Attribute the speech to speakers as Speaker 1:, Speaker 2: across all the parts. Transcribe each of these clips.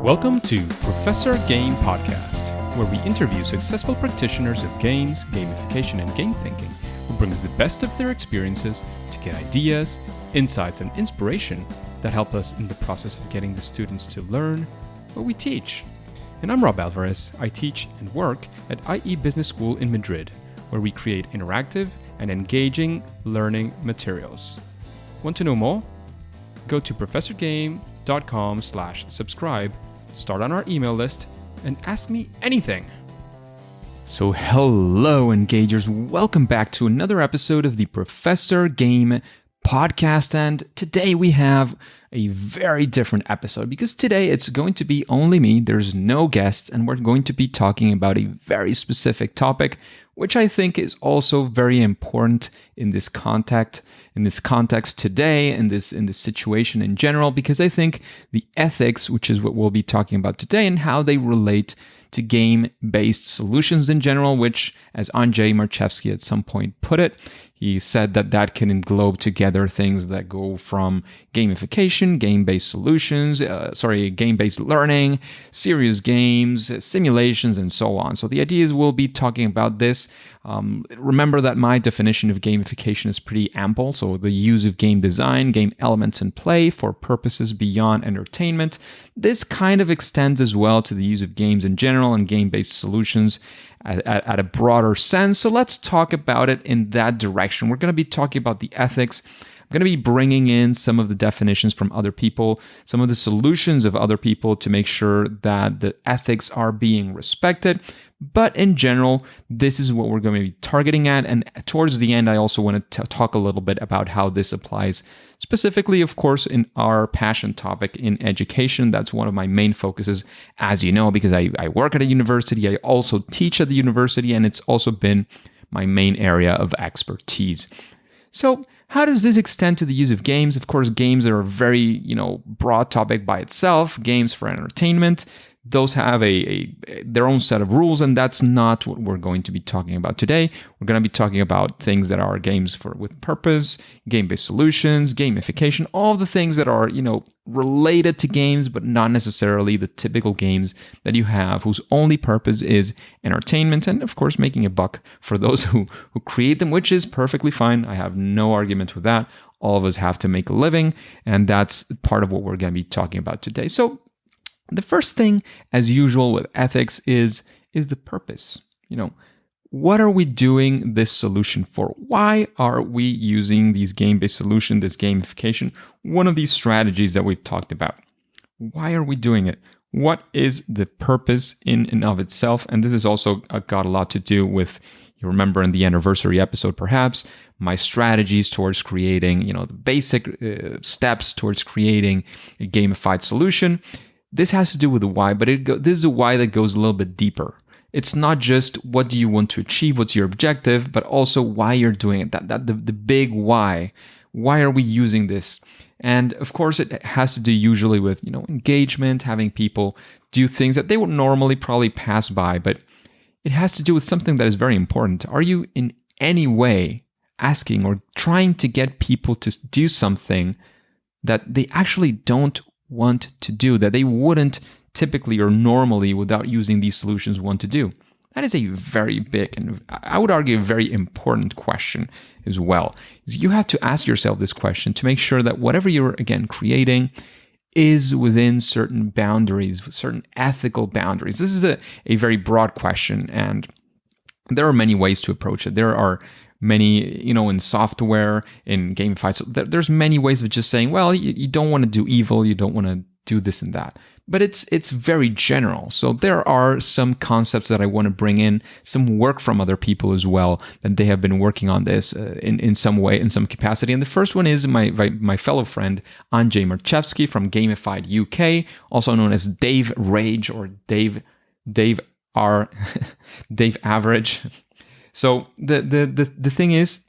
Speaker 1: Welcome to Professor Game Podcast, where we interview successful practitioners of games, gamification, and game thinking who brings the best of their experiences to get ideas, insights, and inspiration that help us in the process of getting the students to learn what we teach. And I'm Rob Alvarez. I teach and work at IE Business School in Madrid, where we create interactive and engaging learning materials. Want to know more? Go to professorgame.com/subscribe, start on our email list, and ask me anything. So hello, engagers. Welcome back to another episode of the Professor Game Podcast. And today we have a very different episode because today it's going to be only me. There's no guests, and we're going to be talking about a very specific topic, which I think is also very important in this context today, in this situation in general, because I think the ethics, which is what we'll be talking about today, and how they relate to game-based solutions in general, which, as Andrzej Marchewski at some point put it, he said that can englobe together things that go from gamification, game-based solutions, game-based learning, serious games, simulations, and so on. So the idea is we'll be talking about this. Remember that my definition of gamification is pretty ample. So the use of game design, game elements, and play for purposes beyond entertainment. This kind of extends as well to the use of games in general and game-based solutions at a broader sense. So let's talk about it in that direction. We're going to be talking about the ethics. I'm going to be bringing in some of the definitions from other people, some of the solutions of other people to make sure that the ethics are being respected. But in general, this is what we're going to be targeting at. And towards the end, I also want to talk a little bit about how this applies specifically, of course, in our passion topic in education. That's one of my main focuses, as you know, because I work at a university. I also teach at the university, and it's also been my main area of expertise. So how does this extend to the use of games? Of course, games are a very, broad topic by itself. Games for entertainment. Those have their own set of rules, and that's not what we're going to be talking about today. We're going to be talking about things that are games with purpose, game-based solutions, gamification, all the things that are, related to games, but not necessarily the typical games that you have, whose only purpose is entertainment and, of course, making a buck for those who create them, which is perfectly fine. I have no argument with that. All of us have to make a living, and that's part of what we're going to be talking about today. So the first thing, as usual with ethics, is the purpose. What are we doing this solution for? Why are we using these game-based solutions, this gamification, one of these strategies that we've talked about? Why are we doing it? What is the purpose in and of itself? And this is also got a lot to do with, you remember in the anniversary episode perhaps, my strategies towards creating, the basic steps towards creating a gamified solution. This has to do with the why, but this is a why that goes a little bit deeper. It's not just what do you want to achieve, what's your objective, but also why you're doing it. The big why. Why are we using this? And of course, it has to do usually with engagement, having people do things that they would normally probably pass by, but it has to do with something that is very important. Are you in any way asking or trying to get people to do something that they actually don't want to do, that they wouldn't typically or normally without using these solutions want to do? That is a very big and I would argue a very important question as well. Is you have to ask yourself this question to make sure that whatever you're again creating is within certain boundaries, certain ethical boundaries. This is a very broad question, and there are many ways to approach it. There are many, in software, in gamified, so there's many ways of just saying, well, you don't want to do evil, you don't want to do this and that. But it's very general. So there are some concepts that I want to bring in, some work from other people as well, that they have been working on this in some way, in some capacity. And the first one is my fellow friend, Andrzej Marchewski from Gamified UK, also known as Dave Rage or Dave Average. So the thing is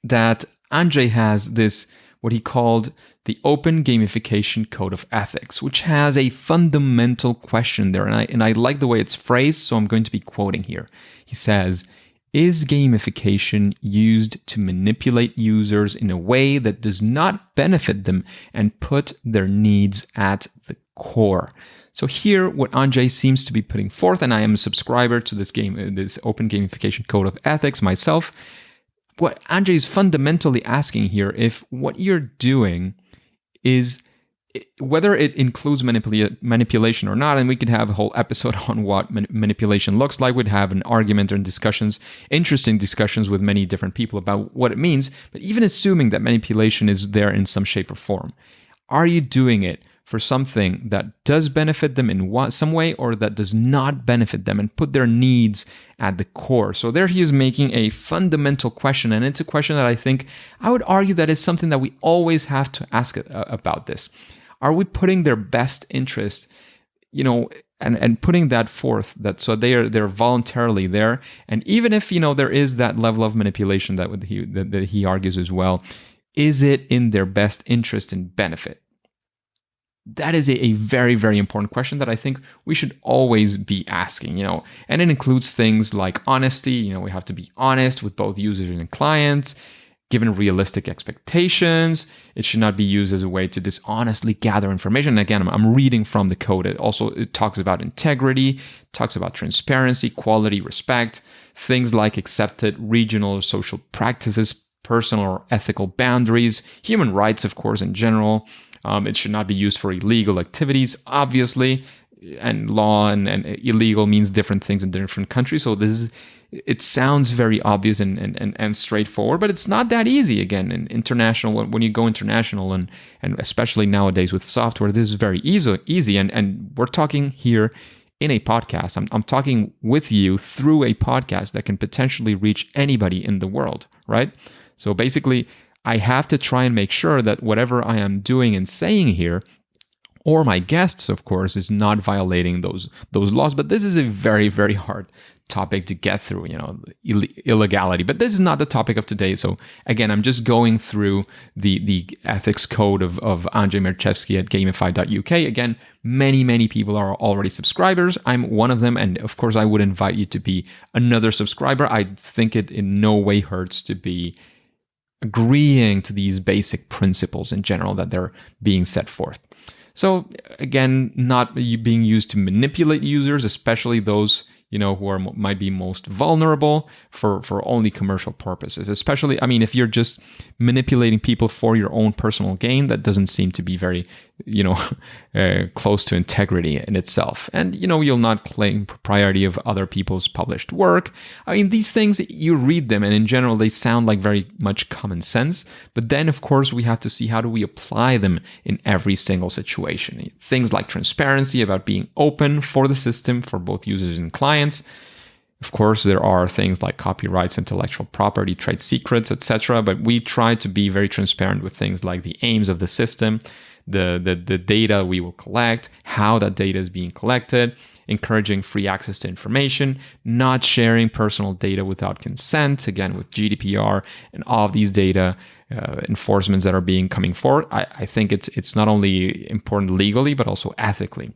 Speaker 1: that Andrzej has this, what he called the Open Gamification Code of Ethics, which has a fundamental question there. And I like the way it's phrased, so I'm going to be quoting here. He says, Is gamification used to manipulate users in a way that does not benefit them and put their needs at the core? So here, what Andrzej seems to be putting forth, and I am a subscriber to this open gamification code of ethics myself, what Andrzej is fundamentally asking here, if what you're doing is, whether it includes manipulation or not, and we could have a whole episode on what manipulation looks like. We'd have an argument and discussions, interesting discussions with many different people about what it means. But even assuming that manipulation is there in some shape or form, are you doing it for something that does benefit them in some way, or that does not benefit them and put their needs at the core? So there he is making a fundamental question, and it's a question that I would argue that is something that we always have to ask about this. Are we putting their best interest, and putting that forth, that so they're voluntarily there, and even if there is that level of manipulation that he argues as well, is it in their best interest and benefit? That is a very, very important question that I think we should always be asking, and it includes things like honesty. We have to be honest with both users and clients, given realistic expectations. It should not be used as a way to dishonestly gather information. And again, I'm reading from the code. It talks about integrity, talks about transparency, quality, respect, things like accepted regional or social practices, personal or ethical boundaries, human rights, of course, in general. It should not be used for illegal activities, obviously, and law and illegal means different things in different countries. So it sounds very obvious and straightforward, but it's not that easy. Again, in international, when you go international, and especially nowadays with software, this is very easy. And we're talking here in a podcast. I'm talking with you through a podcast that can potentially reach anybody in the world, right? So basically, I have to try and make sure that whatever I am doing and saying here, or my guests, of course, is not violating those laws. But this is a very, very hard topic to get through, illegality. But this is not the topic of today. So again, I'm just going through the ethics code of Andrzej Merchevsky at gamify.uk. Again, many people are already subscribers. I'm one of them. And of course, I would invite you to be another subscriber. I think it in no way hurts to be agreeing to these basic principles in general that they're being set forth. So again, not being used to manipulate users, especially those who might be most vulnerable for only commercial purposes. Especially, if you're just manipulating people for your own personal gain, that doesn't seem to be very, close to integrity in itself. And, you'll not claim propriety of other people's published work. These things, you read them, and in general, they sound like very much common sense. But then, of course, we have to see how do we apply them in every single situation. Things like transparency, about being open for the system, for both users and clients. Of course, there are things like copyrights, intellectual property, trade secrets, etc. But we try to be very transparent with things like the aims of the system, the data we will collect, how that data is being collected, encouraging free access to information, not sharing personal data without consent, again, with GDPR and all of these data enforcements that are coming forward. I think it's not only important legally, but also ethically.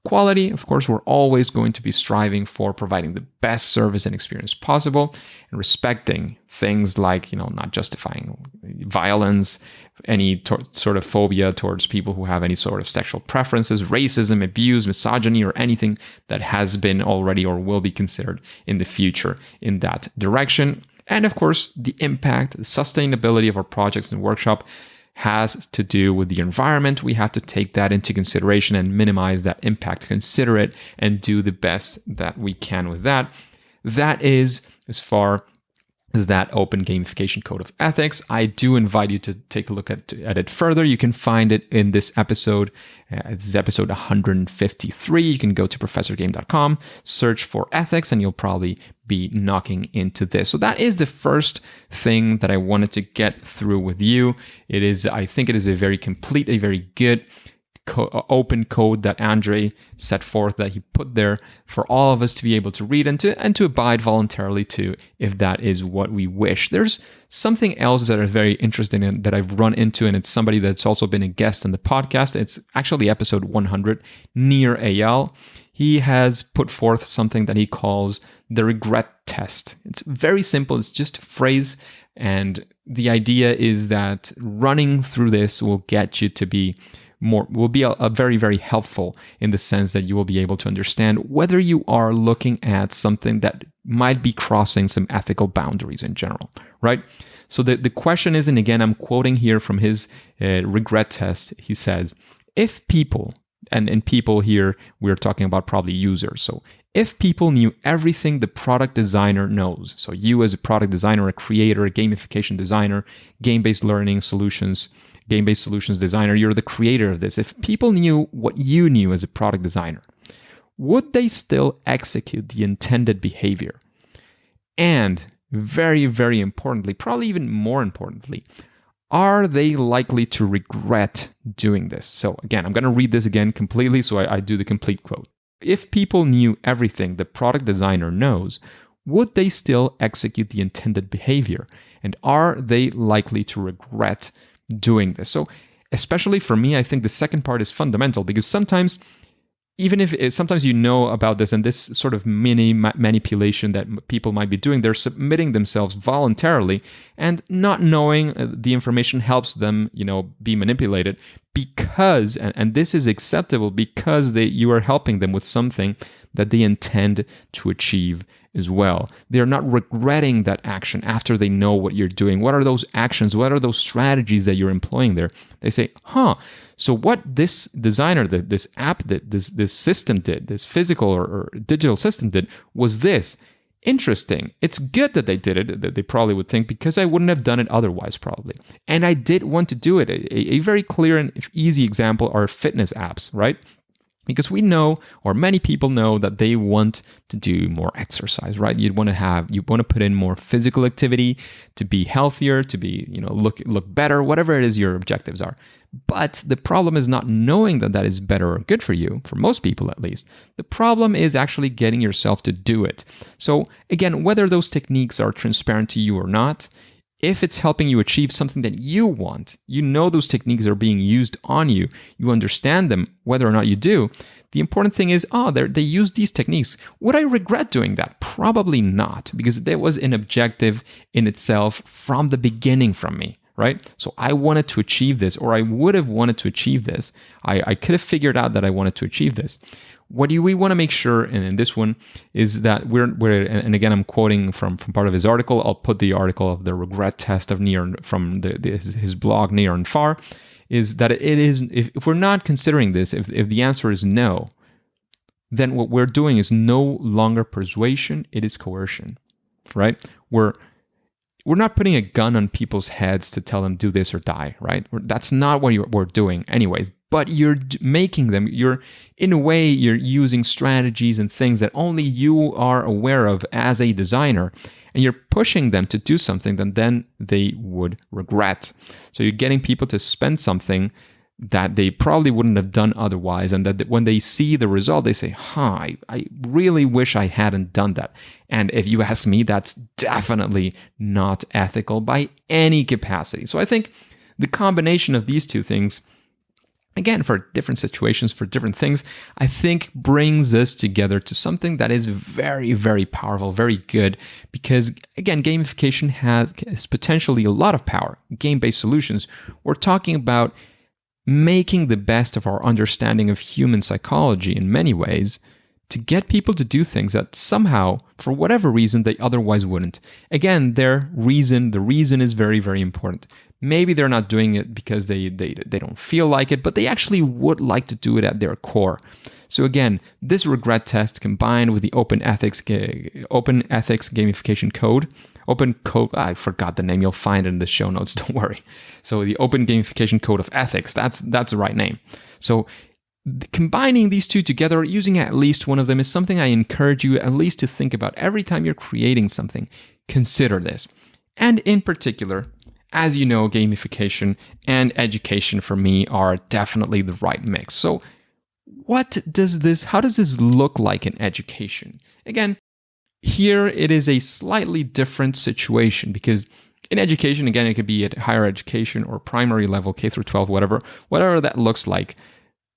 Speaker 1: Quality, of course, we're always going to be striving for providing the best service and experience possible, and respecting things like, not justifying violence, any sort of phobia towards people who have any sort of sexual preferences, racism, abuse, misogyny, or anything that has been already or will be considered in the future in that direction. And of course, the impact, the sustainability of our projects and workshop has to do with the environment. We have to take that into consideration and minimize that impact, consider it, and do the best that we can with that. That is as far as that open gamification code of ethics. I do invite you to take a look at it further. You can find it in this episode. This is episode 153. You can go to professorgame.com, search for ethics, and you'll probably be knocking into this. So that is the first thing that I wanted to get through with you. I think it is a very complete, a very good open code that Andrzej set forth, that he put there for all of us to be able to read and to abide voluntarily to, if that is what we wish. There's something else that is very interesting and that I've run into, and it's somebody that's also been a guest on the podcast. It's actually episode 100, Near AL. he has put forth something that he calls the regret test. It's very simple. It's just a phrase. And the idea is that running through this will get you to be a very, very helpful in the sense that you will be able to understand whether you are looking at something that might be crossing some ethical boundaries in general, right? So the question is, and again, I'm quoting here from his regret test. He says, if people, and people here, we're talking about probably users. So if people knew everything the product designer knows, so you as a product designer, a creator, a gamification designer, game-based learning solutions, game-based solutions designer, you're the creator of this. If people knew what you knew as a product designer, would they still execute the intended behavior? And very, very importantly, probably even more importantly, are they likely to regret doing this? So again, I'm going to read this again completely, so I do the complete quote. If people knew everything the product designer knows, would they still execute the intended behavior? And are they likely to regret doing this? So especially for me, I think the second part is fundamental, because sometimes, even if sometimes you know about this and this sort of mini manipulation that people might be doing, they're submitting themselves voluntarily, and not knowing the information helps them, be manipulated because, and this is acceptable because you are helping them with something that they intend to achieve as well. They're not regretting that action after they know what you're doing. What are those actions? What are those strategies that you're employing there? They say, so what this designer, this app, this system did, this physical or digital system did, was this. Interesting. It's good that they did it, that they probably would think, because I wouldn't have done it otherwise, probably. And I did want to do it. A very clear and easy example are fitness apps, right? Because we know, or many people know, that they want to do more exercise, right? You want to put in more physical activity to be healthier, to be, look better, whatever it is your objectives are. But the problem is not knowing that is better or good for you, for most people at least. The problem is actually getting yourself to do it. So again, whether those techniques are transparent to you or not, if it's helping you achieve something that you want, those techniques are being used on you, you understand them, whether or not you do, the important thing is, they use these techniques. Would I regret doing that? Probably not, because there was an objective in itself from the beginning from me, right? So I wanted to achieve this, or I would have wanted to achieve this. I could have figured out that I wanted to achieve this. What do we want to make sure, and in this one, is that we're and again, I'm quoting from part of his article. I'll put the article of the regret test of near from his blog Near and Far, is that it is, if we're not considering this, if the answer is no, then what we're doing is no longer persuasion, it is coercion, right? We're not putting a gun on people's heads to tell them do this or die, right? That's not what we're doing anyways. But you're making them, in a way, you're using strategies and things that only you are aware of as a designer, and you're pushing them to do something that then they would regret. So you're getting people to spend something that they probably wouldn't have done otherwise, and that when they see the result, they say, I really wish I hadn't done that. And if you ask me, that's definitely not ethical by any capacity. So I think the combination of these two things, again, for different situations, for different things, I think brings us together to something that is very, very powerful, very good, because, again, gamification has potentially a lot of power. Game-based solutions, we're talking about making the best of our understanding of human psychology in many ways to get people to do things that somehow, for whatever reason, they otherwise wouldn't. Again, the reason is very, very important. Maybe they're not doing it because they don't feel like it, but they actually would like to do it at their core. So again, this regret test combined with the open ethics gamification code, I forgot the name. You'll find it in the show notes. Don't worry. So the Open Gamification Code of Ethics. That's the right name. So combining these two together, using at least one of them, is something I encourage you at least to think about every time you're creating something. Consider this, and in particular, as you know, gamification and education for me are definitely the right mix. So how does this look like in education? Again, here it is a slightly different situation, because in education, again, it could be at higher education or primary level, K through 12, whatever that looks like.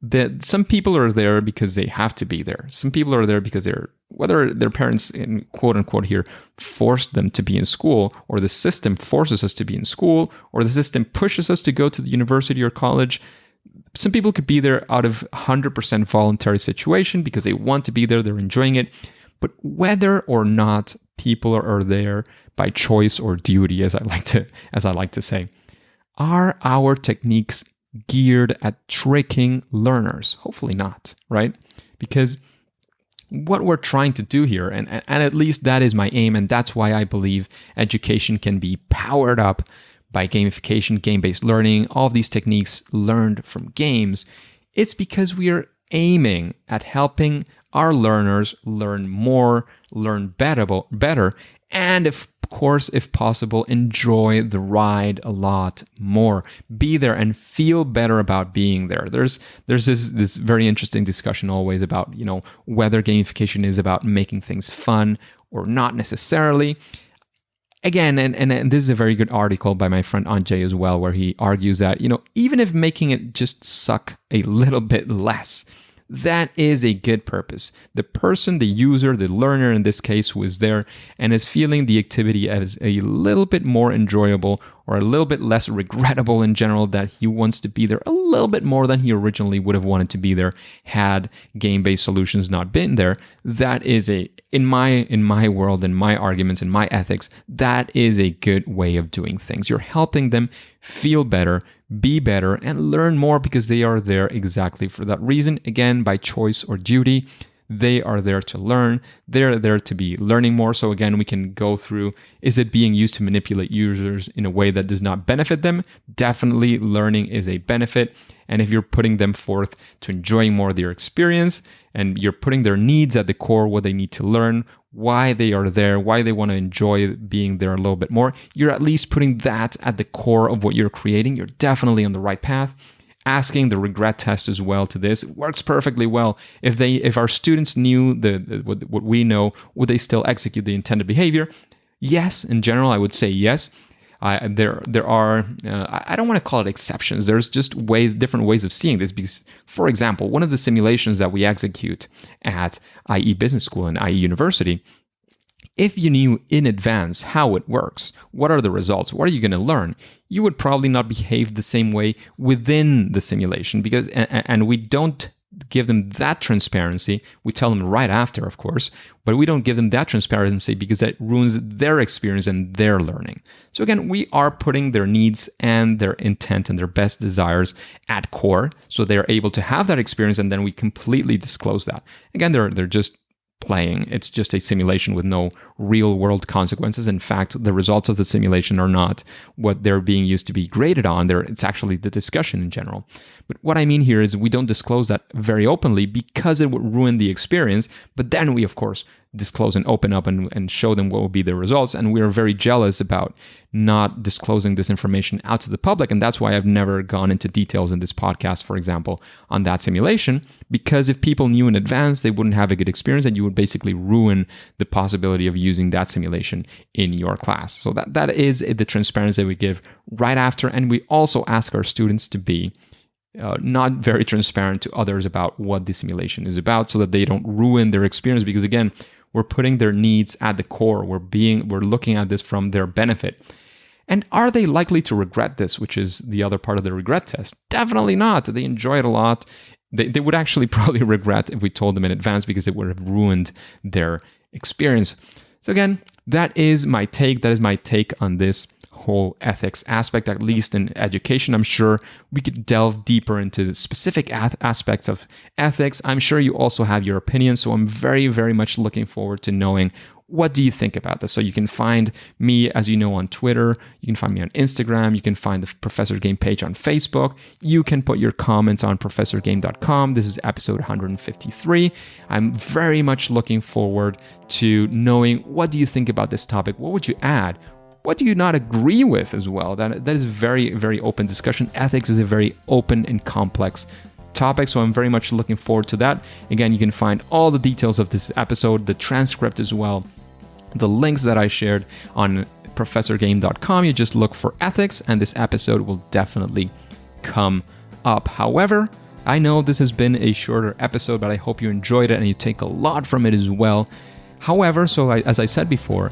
Speaker 1: that some people are there because they have to be there. Some people are there because whether their parents, in quote unquote here, forced them to be in school, or the system forces us to be in school, or the system pushes us to go to the university or college. Some people could be there out of 100% voluntary situation because they want to be there, they're enjoying it. But whether or not people are there by choice or duty, as I like to say, are our techniques geared at tricking learners? Hopefully not, right? Because what we're trying to do here, and at least that is my aim, and that's why I believe education can be powered up by gamification, game-based learning, all of these techniques learned from games, it's because we are aiming at helping our learners learn more, learn better, and of course, if possible, enjoy the ride a lot more. Be there and feel better about being there. There's this very interesting discussion always about, whether gamification is about making things fun or not necessarily. Again, and this is a very good article by my friend Anjay as well, where he argues that, even if making it just suck a little bit less, that is a good purpose. The person, the user, the learner in this case, who is there and is feeling the activity as a little bit more enjoyable or a little bit less regrettable in general, that he wants to be there a little bit more than he originally would have wanted to be there had game-based solutions not been there. That is in my world, in my arguments, in my ethics, that is a good way of doing things. You're helping them feel better, be better, and learn more because they are there exactly for that reason. Again, by choice or duty. They are there to learn. They're there to be learning more. So again, we can go through, is it being used to manipulate users in a way that does not benefit them? Definitely learning is a benefit. And if you're putting them forth to enjoying more of their experience, and you're putting their needs at the core, what they need to learn, why they are there, why they want to enjoy being there a little bit more, you're at least putting that at the core of what you're creating. You're definitely on the right path. Asking the regret test as well to this works perfectly well. If our students knew what we know, would they still execute the intended behavior? Yes, in general, I would say yes. There are I don't want to call it exceptions. There's just different ways of seeing this. Because, for example, one of the simulations that we execute at IE Business School and IE University, if you knew in advance how it works, what are the results, what are you going to learn, you would probably not behave the same way within the simulation, because and we don't give them that transparency. We tell them right after, of course, but we don't give them that transparency because that ruins their experience and their learning. So again, we are putting their needs and their intent and their best desires at core, so they're able to have that experience, and then we completely disclose that. Again, they're just playing. It's just a simulation with no real world consequences. In fact, the results of the simulation are not what they're being used to be graded on. It's actually the discussion in general. But what I mean here is we don't disclose that very openly because it would ruin the experience. But then we, of course, disclose and open up and show them what will be the results. And we are very jealous about not disclosing this information out to the public. And that's why I've never gone into details in this podcast, for example, on that simulation, because if people knew in advance, they wouldn't have a good experience, and you would basically ruin the possibility of using that simulation in your class. So that is the transparency we give right after. And we also ask our students to be not very transparent to others about what the simulation is about, so that they don't ruin their experience. Because again, we're putting their needs at the core. We're looking at this from their benefit. And are they likely to regret this, which is the other part of the regret test? Definitely not. They enjoy it a lot. They would actually probably regret if we told them in advance, because it would have ruined their experience. So again, that is my take. That is my take on this whole ethics aspect, at least in education. I'm sure we could delve deeper into the specific aspects of ethics. I'm sure you also have your opinion, so I'm very, very much looking forward to knowing, what do you think about this? So you can find me, as you know, on Twitter. You can find me on Instagram. You can find the Professor Game page on Facebook. You can put your comments on professorgame.com. This is episode 153. I'm very much looking forward to knowing, what do you think about this topic? What would you add? What do you not agree with as well? That is very, very open discussion. Ethics is a very open and complex topic, so I'm very much looking forward to that. Again, you can find all the details of this episode, the transcript as well, the links that I shared on professorgame.com. You just look for ethics, and this episode will definitely come up. However, I know this has been a shorter episode, but I hope you enjoyed it and you take a lot from it as well. However, as I said before,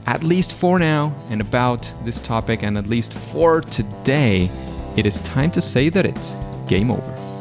Speaker 1: at least for now and about this topic, and at least for today, it is time to say that it's game over.